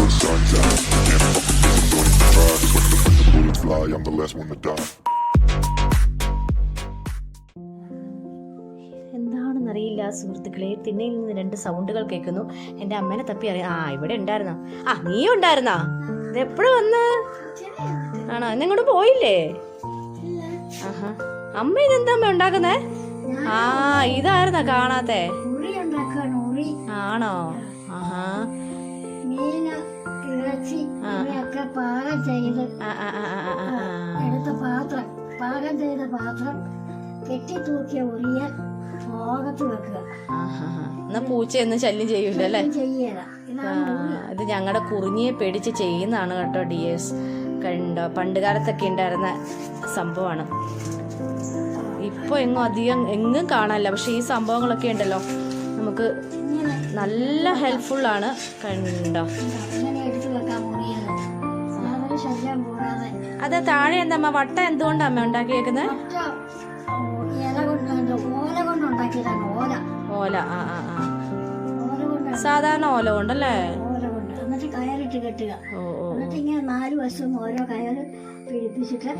till the sun's out. Can't fuck with me, don't even try. When the bullets fly, I'm the last one to die. എന്താണെന്നറിയില്ല സുഹൃത്തുക്കളെ, തിണ്ണയിൽ നിന്ന് 2 സൗണ്ടുകൾ കേൾക്കുന്നു. എൻ്റെ അമ്മേനെ തപ്പി അറിയാം. ഇവിടെ ഉണ്ടായിരുന്നോ? നീ ഉണ്ടായിരുന്നാ? ഇത് എപ്പോഴും വന്ന് ആണോ? ഇന്നിങ്ങോട്ട് പോയില്ലേ? ആഹാ, അമ്മ ഇതെന്താ അമ്മ ഉണ്ടാക്കുന്നേ? ഇതായിരുന്നാ കാണാത്തെ? ആണോ? ആഹാ, പാകം ചെയ്ത പാത്രം കെട്ടി തൂക്കിയ ഉറിയൽ ലോകത്ത് വെക്കുക. എന്നാ പൂച്ചയൊന്നും ശല്യം ചെയ്യൂലല്ലേ? ഇത് ഞങ്ങളുടെ കുറിഞ്ഞിയെ പേടിച്ച് ചെയ്യുന്നതാണ് കേട്ടോ ഡിയേഴ്സ്. കണ്ടോ, പണ്ട് കാലത്തൊക്കെ ഉണ്ടായിരുന്ന സംഭവമാണ്. ഇപ്പൊ എങ്ങും കാണാനില്ല. പക്ഷെ ഈ സംഭവങ്ങളൊക്കെ ഉണ്ടല്ലോ നമുക്ക് നല്ല ഹെൽപ്ഫുള്ളാണ്. കണ്ടോ, അതെ. താഴെ എന്താ അമ്മ വട്ട എന്തുകൊണ്ടാ അമ്മ ഉണ്ടാക്കിയേക്കുന്നത്? ഓല. സാധാരണ ഓല കൊണ്ടല്ലേ? എന്നിട്ട് കയറിട്ട് കെട്ടുക. എന്നിട്ട് ഇങ്ങനെ 4 വശവും ഓരോ കയറ് പിടിപ്പിച്ചിട്ട്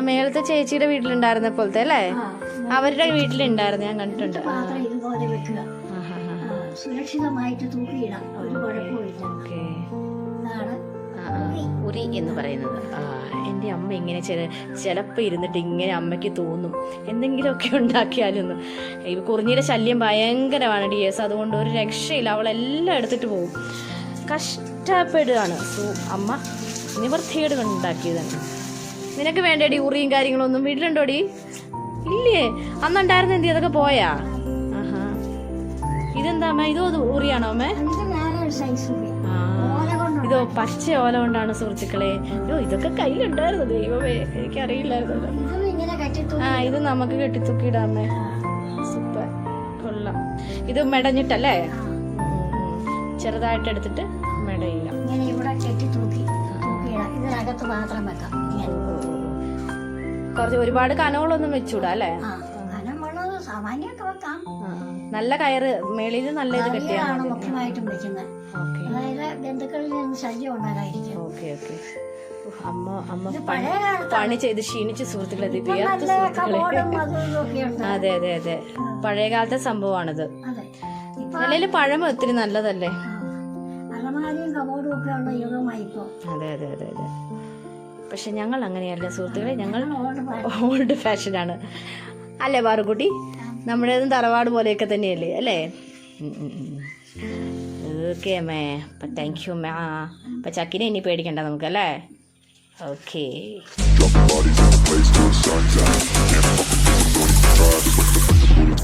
മേളത്തെ ചേച്ചിയുടെ വീട്ടിലുണ്ടായിരുന്ന പോലത്തെ അല്ലേ? അവരുടെ വീട്ടിലുണ്ടായിരുന്നു, ഞാൻ കണ്ടിട്ടുണ്ട്. ഇതുപോലെ വെക്കുക, സുരക്ഷിതമായിട്ട് തൂക്കിയിടാം, ഒരു കുഴപ്പമില്ല. ഉരി എന്ന് പറയുന്നത്. എൻ്റെ അമ്മ ഇങ്ങനെ ചിലപ്പോൾ ഇരുന്നിട്ട് ഇങ്ങനെ അമ്മയ്ക്ക് തോന്നും എന്തെങ്കിലുമൊക്കെ ഉണ്ടാക്കിയാലൊന്നും. ഈ കുറിഞ്ഞിയുടെ ശല്യം ഭയങ്കരമാണ് ഡിയേഴ്സ്. അതുകൊണ്ട് ഒരു രക്ഷയില്ല, അവളെല്ലാം എടുത്തിട്ട് പോകും. കഷ്ടപ്പെടുകയാണ്. അമ്മ നിവൃത്തികേട് ഉണ്ടാക്കിയതാണ്. നിനക്ക് വേണ്ടേടി ഉറിയും കാര്യങ്ങളൊന്നും വീട്ടിലുണ്ടോടി? ഇല്ലേ? അന്നുണ്ടായിരുന്ന എന്തി അതൊക്കെ പോയാ? ഇതെന്താ അമ്മ? ഇതോ ഉറിയാണോ അമ്മ? ഇതോ പച്ച ഓല കൊണ്ടാണ് സുഹൃത്തുക്കളെ. ഇതൊക്കെ കയ്യിലുണ്ടായിരുന്നു. ദൈവമേ, എനിക്കറിയില്ലായിരുന്നല്ലോ. ഇത് നമുക്ക് കെട്ടിത്തൂക്കിയിടാമേ. സൂപ്പർ, കൊള്ളാം. ഇത് മെടഞ്ഞിട്ടല്ലേ? ചെറുതായിട്ട് എടുത്തിട്ട് മെടയില്ല. കുറച്ച് ഒരുപാട് കനകളൊന്നും വെച്ചൂടാ അല്ലേ? നല്ല കയറ് മേളിൽ നല്ല ഇത് കെട്ടിയാണ് മുഖ്യമായിട്ടും വെക്കുന്നത്. അതായത് ബന്ധുക്കളിൽ നിന്ന് ശല്യം ഉണ്ടാകാതിരിക്കും. ഓക്കെ. അമ്മ പണി ചെയ്ത് ക്ഷീണിച്ച് സുഹൃത്തുക്കളെ. അതെ, പഴയ കാലത്തെ സംഭവമാണിത്. അല്ലെങ്കിൽ പഴം ഒത്തിരി നല്ലതല്ലേ? അതെ. പക്ഷെ ഞങ്ങൾ അങ്ങനെയല്ല സുഹൃത്തുക്കളെ, ഞങ്ങൾ ഓൾഡ് ഫാഷനാണ് അല്ലേ പാറുക്കുട്ടി? നമ്മുടേതും തറവാട് പോലെയൊക്കെ തന്നെയല്ലേ അല്ലേ? ഓക്കെ അമ്മേ. അപ്പം താങ്ക് യു അമ്മ. അപ്പം ചക്കിനെ ഇനി പേടിക്കണ്ട നമുക്കല്ലേ? Okay.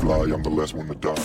Fly, I'm the last one to die.